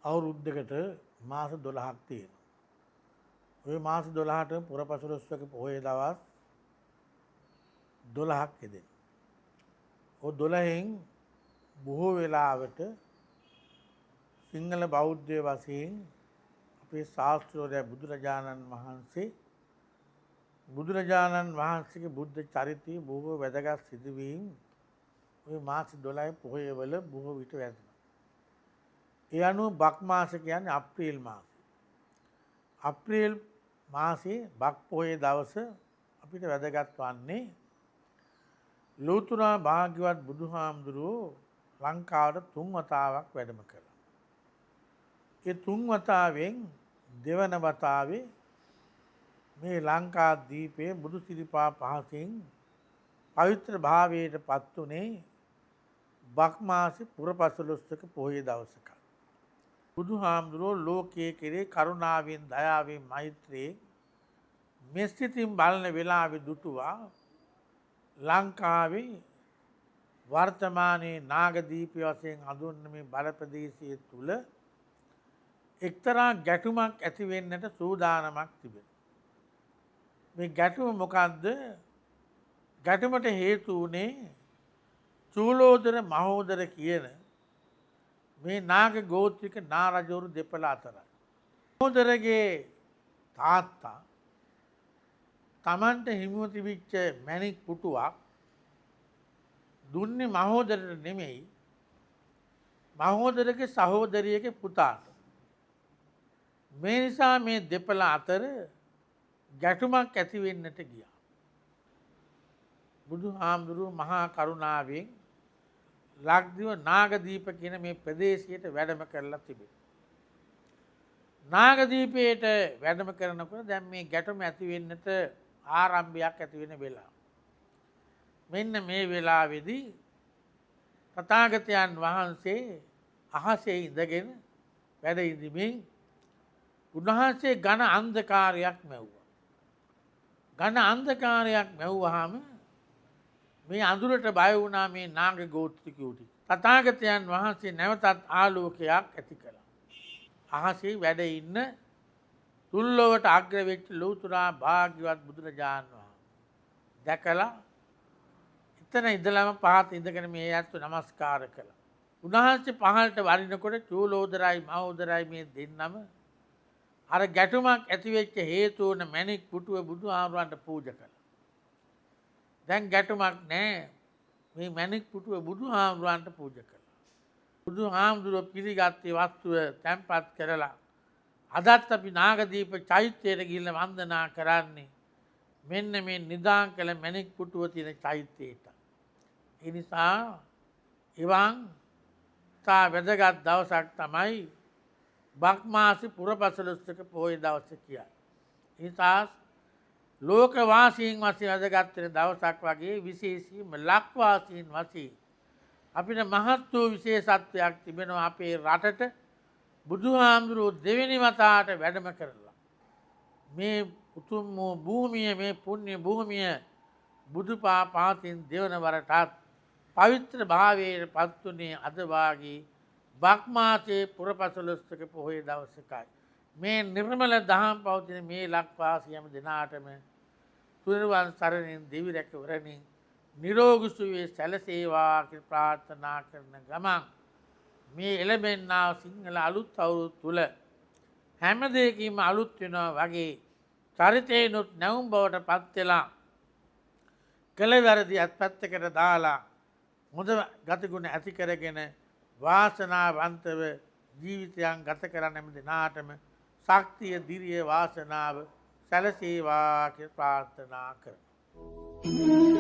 අවුරුද්දකට මාස 12ක් තියෙනවා. ওই මාස 12ට පුරපසළොස්වක පොහොය දවස් 12ක් යෙදෙනවා. ඔය 12න් බොහෝ වෙලාවට සිංහල බෞද්ධ වශයෙන් අපේ ශාස්ත්‍රෝදය බුදුරජාණන් වහන්සේගේ බුද්ධ චරිතය බොහෝ වැදගත් සිදුවීම් ওই මාස 12 පොහොය වල බොහෝ විට වැදෙනවා. ඒ අනුව බක් මාස කියන්නේ අප්‍රේල් මාසය. අප්‍රේල් මාසයේ බක් පොහොය දවස අපිට වැදගත් වන්නේ ලෝතර භාග්‍යවත් බුදුහාමුදුරුවෝ ලංකාවට 3 වතාවක් වැඩම කළා. ඒ 3 වතාවෙන් දෙවන වතාවේ මේ ලංකාදීපයේ බුදු සිරිපා පහසින් පවිත්‍ර භාවයට පත් උනේ බක් මාසේ පුරපසළොස්වක පොහොය දවසක. බුදුහාමුදුරුවෝ ලෝකයේ කෙරේ කරුණාවෙන් දයාවෙන් මෛත්‍රියෙන් මෙස්සිතින් බලන වෙලාවේ දුටුවා ලංකාවේ වර්තමානයේ නාගදීපය වශයෙන් හඳුන්වන මේ බල ප්‍රදේශය තුල එක්තරා ගැටුමක් ඇති වෙන්නට සූදානමක් තිබෙනවා. මේ ගැටුම මොකද්ද? ගැටුමට හේතු වුණේ චූලෝදර මහෝදර කියන මේ නාග ගෝත්‍රික නාරජවරු දෙපළ අතරයි. මහෝදරගේ තාත්තා තමන්ට හිමිව තිබිච්ච මැණික් පුටුවක් දුන්නේ මහෝදරට නෙමෙයි මහෝදරගේ සහෝදරියගේ පුතාට. මේ නිසා මේ දෙපළ අතර ගැටුමක් ඇති වෙන්නට ගියා. බුදුහාමුදුරුවෝ මහා කරුණාවෙන් ලක්දිව නාගදීප කියන මේ ප්‍රදේශයට වැඩම කරලා තිබෙනවා. නාගදීපයට වැඩම කරනකොට දැන් මේ ගැටුම ඇති වෙන්නට ආරම්භයක් ඇති වෙන වෙලාව. මෙන්න මේ වෙලාවේදී තථාගතයන් වහන්සේ අහසේ ඉඳගෙන වැඩ ඉඳිමින් උන්වහන්සේ ඝන අන්ධකාරයක් මැව්වා. ඝන අන්ධකාරයක් මැව්වහම මේ අඳුරට බය වුණා මේ නාග ගෝත්‍රිකයෝ ටික. තථාගතයන් වහන්සේ නැවතත් ආලෝකයක් ඇති කළා. අහසේ වැඩ ඉන්න තුල්ලොවට අග්‍ර වෙච්ච ලෝතුරා භාග්‍යවත් බුදුරජාණන් වහන්සේ දැකලා එතන ඉඳලම පහත ඉඳගෙන මේ ඇත්තු නමස්කාර කළා. උන්වහන්සේ පහළට වරිනකොට චූලෝදරයි මහෝදරයි මේ දෙන්නම අර ගැටුමක් ඇති වෙච්ච හේතු වන මැණික් පුටුව බුදුහාමුදුරන්ට පූජා කළා. දැන් ගැටුමක් නැහැ. මේ මැණික් පුටුව බුදුහාමුදුරන්ට පූජා කළා. බුදුහාමුදුරුවෝ පිළිගත්තේ වස්තුව තැන්පත් කරලා අදත් අපි නාගදීප චෛත්‍යයට ගිහිල්ලා වන්දනා කරන්නේ මෙන්න මේ නිදාන් කළ මැණික් පුටුව තියෙන චෛත්‍යයට. ඒ නිසා ඉවන් තා වැදගත් දවසක් තමයි බක් මාසේ පුරපසළොස්වක පොහොය දවස කියන්නේ. ඒ නිසා ලෝක වාසීන් වශයෙන් වැදගත් වෙන දවසක් වගේ විශේෂයෙන්ම ලක් වාසීන් වශයෙන් අපිට මහත් වූ විශේෂත්වයක් තිබෙනවා අපේ රටට බුදුහාමුදුරුවෝ දෙවෙනි වතාවට වැඩම කරලා මේ උතුම් වූ භූමිය මේ පුණ්‍ය භූමිය බුදුපා පහතින් දෙවන වරටත් පවිත්‍ර භාවයට පත් වුණේ අද වාගේ බක් මාසයේ පුරපසළොස්වක පොහොය දවසකයි. මේ නිර්මල දහම් පවතින මේ ලක්වාසී හැම දිනාටම තුනුරුවන් සරණින් දෙවි රැකවරණින් නිරෝගී සුවය සැලසේවා කියලා ප්‍රාර්ථනා කරන ගමන් මේ එළඹෙන්නා සිංහල අලුත් අවුරුදු තුල හැම දෙයකින්ම අලුත් වෙනවා වගේ චරිතේනොත් නැවුම් බවට පත් වෙලා කළ වැරදි අත්පැත්තකට දාලා හොඳ ගතිගුණ ඇති කරගෙන වාසනාවන්තව ජීවිතයන් ගත කරන හැම දිනාටම ශක්තිය දිරිය වාසනාව සැලසේවා කියලා ප්‍රාර්ථනා කරනවා.